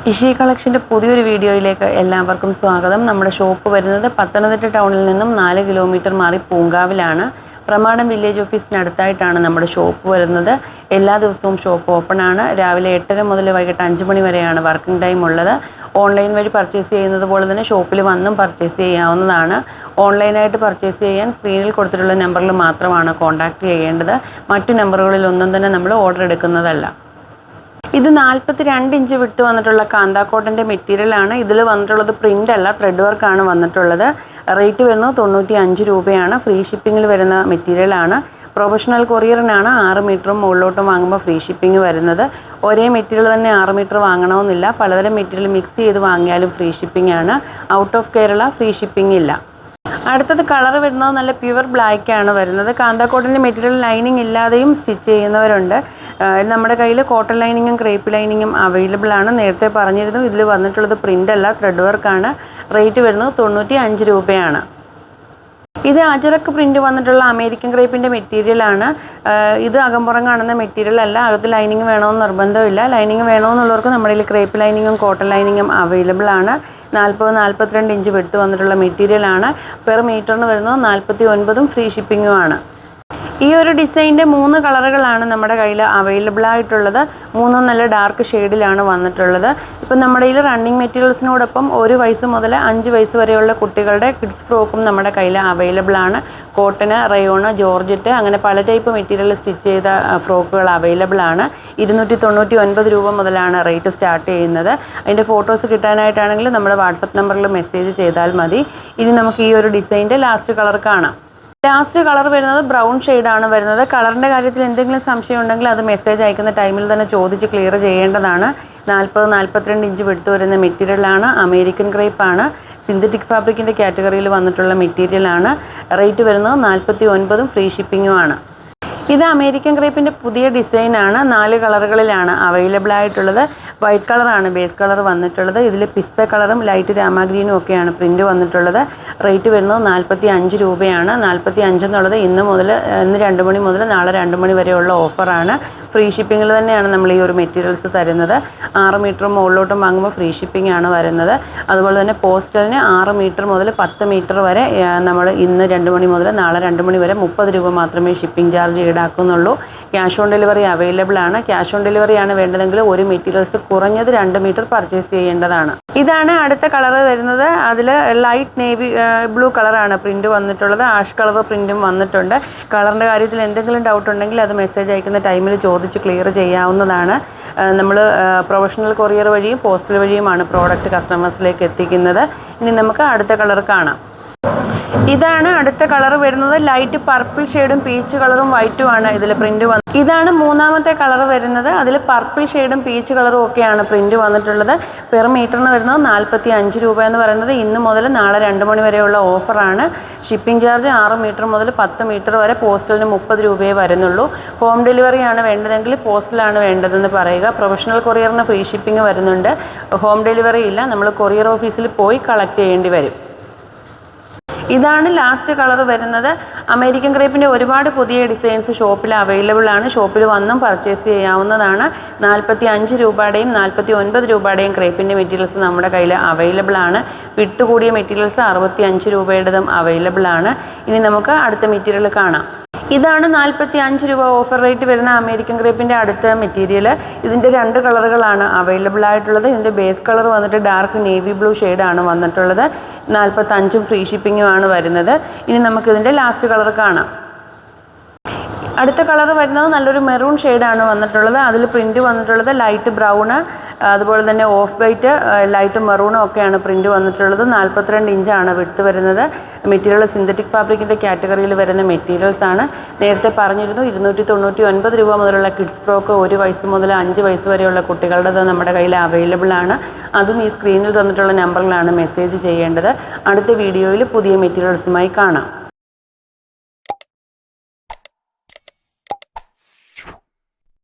ഇഷി കളക്ഷൻ്റെ പുതിയൊരു വീഡിയോയിലേക്ക് എല്ലാവർക്കും സ്വാഗതം. നമ്മുടെ ഷോപ്പ് വരുന്നത് പത്തനംതിട്ട ടൗണിൽ നിന്നും 4 കിലോമീറ്റർ മാറി പൂങ്കാവിലാണ്. പ്രമാടം വില്ലേജ് ഓഫീസിനടുത്തായിട്ടാണ് നമ്മുടെ ഷോപ്പ് വരുന്നത്. എല്ലാ ദിവസവും ഷോപ്പ് ഓപ്പൺ ആണ്. രാവിലെ 8:30 മുതൽ വൈകിട്ട് 5 മണി വരെയാണ് വർക്കിംഗ് ടൈം ഉള്ളത്. ഓൺലൈൻ വഴി പർച്ചേസ് ചെയ്യുന്നത് പോലെ തന്നെ ഷോപ്പിൽ വന്നും പർച്ചേസ് ചെയ്യാവുന്നതാണ്. ഓൺലൈനായിട്ട് പർച്ചേസ് ചെയ്യാൻ സ്ക്രീനിൽ കൊടുത്തിട്ടുള്ള നമ്പറിൽ മാത്രമാണ് കോൺടാക്റ്റ് ചെയ്യേണ്ടത്. മറ്റു നമ്പറുകളിലൊന്നും തന്നെ നമ്മൾ ഓർഡർ എടുക്കുന്നതല്ല. ഇത് 42 ഇഞ്ച് വിട്ട് വന്നിട്ടുള്ള കാന്താ കോട്ടൻ്റെ മെറ്റീരിയലാണ്. ഇതിൽ വന്നിട്ടുള്ളത് പ്രിൻ്റ് അല്ല, ത്രെഡ് വർക്കാണ് വന്നിട്ടുള്ളത്. റേറ്റ് വരുന്നത് 95 രൂപയാണ്. ഫ്രീ ഷിപ്പിങ്ങിൽ വരുന്ന മെറ്റീരിയലാണ്. പ്രൊഫഷണൽ കൊറിയറിനാണ് 6 മീറ്ററും മുകളിലോട്ടും വാങ്ങുമ്പോൾ ഫ്രീ ഷിപ്പിംഗ് വരുന്നത്. ഒരേ മെറ്റീരിയൽ തന്നെ 6 മീറ്റർ വാങ്ങണമെന്നില്ല. പലതരം മെറ്റീരിയൽ മിക്സ് ചെയ്ത് വാങ്ങിയാലും ഫ്രീ ഷിപ്പിംഗ് ആണ്. Out of Kerala free shipping ഇല്ല. അടുത്തത് കളർ വരുന്നത് നല്ല പ്യുവർ ബ്ലാക്ക് ആണ് വരുന്നത്. കാന്താ കോട്ടൻ്റെ മെറ്റീരിയൽ ലൈനിങ് ഇല്ലാതെയും സ്റ്റിച്ച് ചെയ്യുന്നവരുണ്ട്. നമ്മുടെ കയ്യിൽ കോട്ടൺ ലൈനിങ്ങും ക്രേപ്പ് ലൈനിങ്ങും അവൈലബിൾ ആണ്. നേരത്തെ പറഞ്ഞിരുന്നു. ഇതിൽ വന്നിട്ടുള്ളത് പ്രിൻ്റ് അല്ല, ത്രെഡ് വർക്കാണ്. റേറ്റ് വരുന്നത് 95 രൂപയാണ്. ഇത് അജറക്ക് പ്രിൻ്റ് വന്നിട്ടുള്ള അമേരിക്കൻ ക്രേപ്പിൻ്റെ മെറ്റീരിയലാണ്. ഇത് അകമ്പുറം കാണുന്ന മെറ്റീരിയൽ അല്ല. അകത്ത് ലൈനിങ് വേണമെന്ന് നിർബന്ധമില്ല. ലൈനിങ് വേണമെന്നുള്ളവർക്ക് നമ്മുടെ കയ്യിൽ ക്രേപ്പ് ലൈനിങ്ങും കോട്ടൺ ലൈനിങ്ങും അവൈലബിൾ ആണ്. 40-42 ഇഞ്ച് വിട്ട് വന്നിട്ടുള്ള മെറ്റീരിയലാണ്. പെർ മീറ്ററിന് വരുന്നത് 49 ഫ്രീ ഷിപ്പിങ്ങുമാണ്. ഈ ഒരു ഡിസൈൻ്റെ 3 കളറുകളാണ് നമ്മുടെ കയ്യിൽ അവൈലബിൾ ആയിട്ടുള്ളത്. 3 നല്ല ഡാർക്ക് ഷെയ്ഡിലാണ് വന്നിട്ടുള്ളത്. ഇപ്പം നമ്മുടെ കയ്യിൽ റണ്ണിങ് മെറ്റീരിയൽസിനോടൊപ്പം 1 വയസ്സ് മുതൽ 5 വയസ്സ് വരെയുള്ള കുട്ടികളുടെ കിഡ്സ് ഫ്രോക്കും നമ്മുടെ കയ്യിൽ അവൈലബിൾ ആണ്. കോട്ടന്, റയോണ്, ജോർജറ്റ് അങ്ങനെ പല ടൈപ്പ് മെറ്റീരിയൽ സ്റ്റിച്ച് ചെയ്ത ഫ്രോക്കുകൾ അവൈലബിൾ ആണ്. 299 രൂപ മുതലാണ് റേറ്റ് സ്റ്റാർട്ട് ചെയ്യുന്നത്. അതിൻ്റെ ഫോട്ടോസ് കിട്ടാനായിട്ടാണെങ്കിൽ നമ്മുടെ വാട്സപ്പ് നമ്പറിൽ മെസ്സേജ് ചെയ്താൽ മതി. ഇനി നമുക്ക് ഈ ഒരു ഡിസൈൻ്റെ ലാസ്റ്റ് കളർ കാണാം. ലാസ്റ്റ് കളർ വരുന്നത് ബ്രൗൺ ഷെയ്ഡാണ് വരുന്നത്. കളറിൻ്റെ കാര്യത്തിൽ എന്തെങ്കിലും സംശയം ഉണ്ടെങ്കിൽ അത് മെസ്സേജ് അയക്കുന്ന ടൈമിൽ തന്നെ ചോദിച്ച് ക്ലിയർ ചെയ്യേണ്ടതാണ്. 40-42 ഇഞ്ച് വിട്ട് വരുന്ന മെറ്റീരിയലാണ്. അമേരിക്കൻ ക്രേപ്പാണ്. സിന്തറ്റിക് ഫാബ്രിക്കിൻ്റെ കാറ്റഗറിയിൽ വന്നിട്ടുള്ള മെറ്റീരിയലാണ്. റേറ്റ് വരുന്നത് 49 ഫ്രീ ഷിപ്പിങ്ങുമാണ്. ഇത് അമേരിക്കൻ ക്രേപ്പിൻ്റെ പുതിയ ഡിസൈനാണ്. 4 കളറുകളിലാണ് അവൈലബിൾ ആയിട്ടുള്ളത്. വൈറ്റ് കളറാണ് ബേസ് കളർ വന്നിട്ടുള്ളത്. ഇതിൽ പിസ്ത കളറും ലൈറ്റ് രാമാഗ്രീനും ഒക്കെയാണ് പ്രിൻ്റ് വന്നിട്ടുള്ളത്. റേറ്റ് വരുന്നത് 45 രൂപയാണ്. 45 എന്നുള്ളത് ഇന്ന് 2 മണി മുതൽ നാളെ 2 മണി വരെയുള്ള ഓഫറാണ്. ഫ്രീ ഷിപ്പിങ്ങിൽ തന്നെയാണ് നമ്മൾ ഈ ഒരു മെറ്റീരിയൽസ് തരുന്നത്. 6 മീറ്ററും മുകളിലോട്ടും വാങ്ങുമ്പോൾ ഫ്രീ ഷിപ്പിംഗ് ആണ് വരുന്നത്. അതുപോലെ തന്നെ പോസ്റ്റലിന് 6 മീറ്റർ മുതൽ 10 മീറ്റർ വരെ നമ്മൾ ഇന്ന് 2 മണി മുതൽ നാളെ 2 മണി വരെ 30 രൂപ മാത്രമേ ഷിപ്പിംഗ് ചാർജ് ഈടാക്കുന്നുള്ളൂ. ക്യാഷ് ഓൺ ഡെലിവറി അവൈലബിൾ ആണ്. ക്യാഷ് ഓൺ ഡെലിവറി ആണ് വേണ്ടതെങ്കിൽ ഒരു മെറ്റീരിയൽസ് കുറഞ്ഞത് 2 മീറ്റർ പർച്ചേസ് ചെയ്യേണ്ടതാണ്. ഇതാണ് അടുത്ത കളർ വരുന്നത്. അതിൽ ലൈറ്റ് നേവി ബ്ലൂ കളറാണ് പ്രിൻ്റ് വന്നിട്ടുള്ളത്. ആഷ് കളർ പ്രിൻറ്റും വന്നിട്ടുണ്ട്. കളറിൻ്റെ കാര്യത്തിൽ എന്തെങ്കിലും ഡൗട്ട് ഉണ്ടെങ്കിൽ അത് മെസ്സേജ് അയക്കുന്ന ടൈമിൽ ചോദിച്ച് ക്ലിയർ ചെയ്യാവുന്നതാണ്. നമ്മൾ പ്രൊഫഷണൽ കൊറിയർ വഴിയും പോസ്റ്റൽ വഴിയുമാണ് പ്രോഡക്റ്റ് കസ്റ്റമേഴ്സിലേക്ക് എത്തിക്കുന്നത്. ഇനി നമുക്ക് അടുത്ത കളർ കാണാം. ഇതാണ് അടുത്ത കളർ വരുന്നത്. ലൈറ്റ് പർപ്പിൾ ഷെയ്ഡും പീച്ച് കളറും വൈറ്റും ആണ് ഇതിൽ പ്രിൻ്റ് വന്നത്. ഇതാണ് മൂന്നാമത്തെ കളർ വരുന്നത്. അതിൽ പർപ്പിൾ ഷെയ്ഡും പീച്ച് കളറും ഒക്കെയാണ് പ്രിൻ്റ് വന്നിട്ടുള്ളത്. പെർ മീറ്ററിന് വരുന്നത് 45 രൂപ എന്ന് പറയുന്നത് ഇന്ന് മുതൽ നാളെ 2 മണി വരെയുള്ള ഓഫറാണ്. ഷിപ്പിംഗ് ചാർജ് 6 മീറ്റർ മുതൽ 10 മീറ്റർ വരെ പോസ്റ്റലിന് 30 രൂപയെ വരുന്നുള്ളൂ. ഹോം ഡെലിവറി ആണ് വേണ്ടതെങ്കിൽ പോസ്റ്റലാണ് വേണ്ടതെന്ന് പറയുക. പ്രൊഫഷണൽ കൊറിയറിന് ഫ്രീ ഷിപ്പിംഗ് വരുന്നുണ്ട്. ഹോം ഡെലിവറി ഇല്ല. നമ്മൾ കൊറിയർ ഓഫീസിൽ പോയി കളക്ട് ചെയ്യേണ്ടി വരും. ഇതാണ് ലാസ്റ്റ് കളർ വരുന്നത്. അമേരിക്കൻ ക്രേപ്പിൻ്റെ ഒരുപാട് പുതിയ ഡിസൈൻസ് ഷോപ്പിൽ അവൈലബിൾ ആണ്. ഷോപ്പിൽ വന്നും പർച്ചേസ് ചെയ്യാവുന്നതാണ്. 45 രൂപയുടെയും 49 രൂപയുടെയും ക്രേപ്പിൻ്റെ മെറ്റീരിയൽസ് നമ്മുടെ കയ്യിൽ അവൈലബിൾ ആണ്. വിട്ടുകൂടിയ മെറ്റീരിയൽസ് 65 രൂപയുടേതും അവൈലബിൾ ആണ്. ഇനി നമുക്ക് അടുത്ത മെറ്റീരിയൽ കാണാം. ഇതാണ് 45 രൂപ ഓഫർ റേറ്റ് വരുന്ന അമേരിക്കൻ ക്രേപ്പിൻ്റെ അടുത്ത മെറ്റീരിയൽ. ഇതിൻ്റെ 2 കളറുകളാണ് അവൈലബിൾ ആയിട്ടുള്ളത്. ഇതിൻ്റെ ബേസ് കളർ വന്നിട്ട് ഡാർക്ക് നേവി ബ്ലൂ ഷെയ്ഡാണ് വന്നിട്ടുള്ളത്. 45 ഫ്രീ ഷിപ്പിങ്ങുമാണ് വരുന്നത്. ഇനി നമുക്കിതിൻ്റെ ലാസ്റ്റ് കളർ കാണാം. അടുത്ത കളർ വരുന്നത് നല്ലൊരു മെറൂൺ ഷെയ്ഡാണ് വന്നിട്ടുള്ളത്. അതിൽ പ്രിൻ്റ് വന്നിട്ടുള്ളത് ലൈറ്റ് ബ്രൗണ്, അതുപോലെ തന്നെ ഓഫ് വൈറ്റ്, ലൈറ്റ് മെറൂണും ഒക്കെയാണ് പ്രിൻ്റ് വന്നിട്ടുള്ളത്. 42 ഇഞ്ചാണ് വിട്ട് വരുന്നത്. മെറ്റീരിയൽ സിന്തറ്റിക് ഫാബ്രിക്കിൻ്റെ കാറ്റഗറിയിൽ വരുന്ന മെറ്റീരിയൽസാണ്. നേരത്തെ പറഞ്ഞിരുന്നു 299 രൂപ മുതലുള്ള കിഡ്സ് ഫ്രോക്ക് 1 വയസ്സ് മുതൽ 5 വയസ്സ് വരെയുള്ള കുട്ടികളുടേത് നമ്മുടെ കയ്യിൽ അവൈലബിൾ ആണ്. അതും ഈ സ്ക്രീനിൽ തന്നിട്ടുള്ള നമ്പറിലാണ് മെസ്സേജ് ചെയ്യേണ്ടത്. അടുത്ത വീഡിയോയിൽ പുതിയ മെറ്റീരിയൽസുമായി കാണാം.